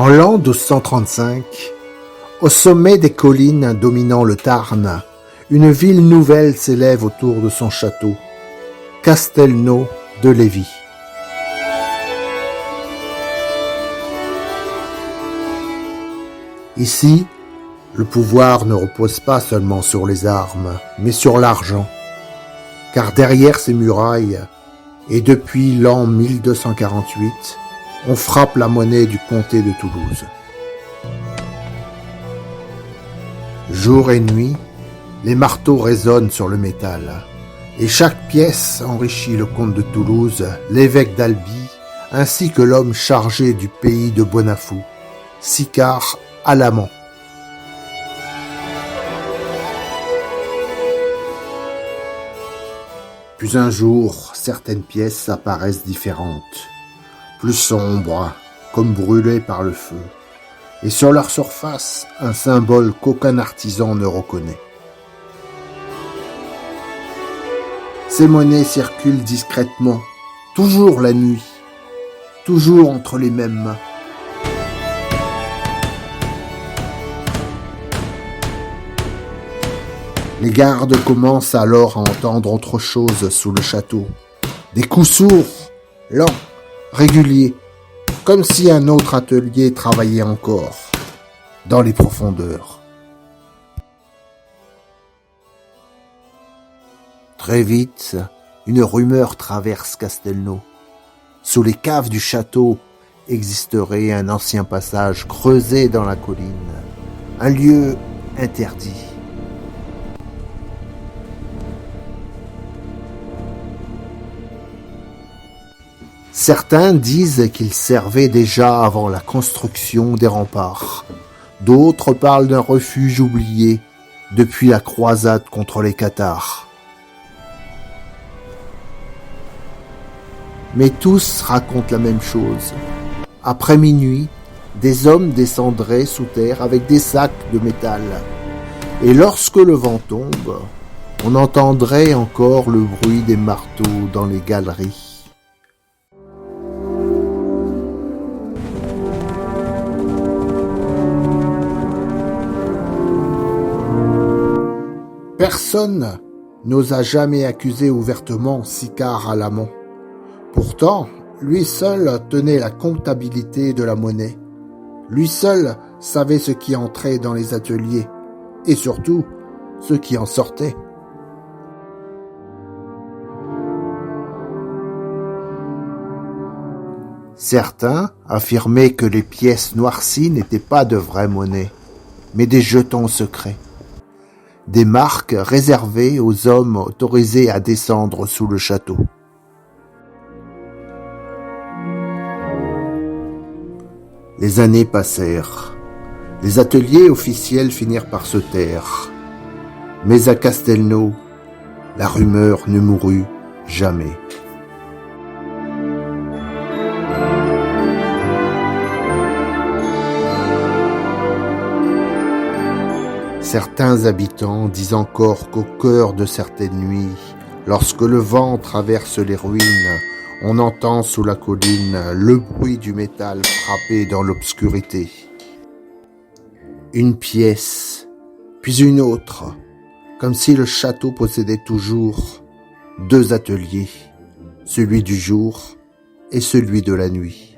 En l'an 1235, au sommet des collines dominant le Tarn, une ville nouvelle s'élève autour de son château, Castelnau de Lévis. Ici, le pouvoir ne repose pas seulement sur les armes, mais sur l'argent, car derrière ces murailles, et depuis l'an 1248, on frappe la monnaie du comté de Toulouse. Jour et nuit, les marteaux résonnent sur le métal, et chaque pièce enrichit le comte de Toulouse, l'évêque d'Albi, ainsi que l'homme chargé du pays de Bonafou, Sicard Alamand. Puis un jour, certaines pièces apparaissent différentes, plus sombres, comme brûlées par le feu, et sur leur surface, un symbole qu'aucun artisan ne reconnaît. Ces monnaies circulent discrètement, toujours la nuit, toujours entre les mêmes mains. Les gardes commencent alors à entendre autre chose sous le château. Des coups sourds, lents, réguliers, comme si un autre atelier travaillait encore, dans les profondeurs. Très vite, une rumeur traverse Castelnau. Sous les caves du château existerait un ancien passage creusé dans la colline, un lieu interdit. Certains disent qu'il servait déjà avant la construction des remparts. D'autres parlent d'un refuge oublié depuis la croisade contre les Cathares. Mais tous racontent la même chose. Après minuit, des hommes descendraient sous terre avec des sacs de métal. Et lorsque le vent tombe, on entendrait encore le bruit des marteaux dans les galeries. Personne n'osa jamais accuser ouvertement Sicard Alamand. Pourtant, lui seul tenait la comptabilité de la monnaie. Lui seul savait ce qui entrait dans les ateliers, et surtout, ce qui en sortait. Certains affirmaient que les pièces noircies n'étaient pas de vraie monnaie, mais des jetons secrets. Des marques réservées aux hommes autorisés à descendre sous le château. Les années passèrent. Les ateliers officiels finirent par se taire. Mais à Castelnau, la rumeur ne mourut jamais. Certains habitants disent encore qu'au cœur de certaines nuits, lorsque le vent traverse les ruines, on entend sous la colline le bruit du métal frappé dans l'obscurité. Une pièce, puis une autre, comme si le château possédait toujours deux ateliers, celui du jour et celui de la nuit.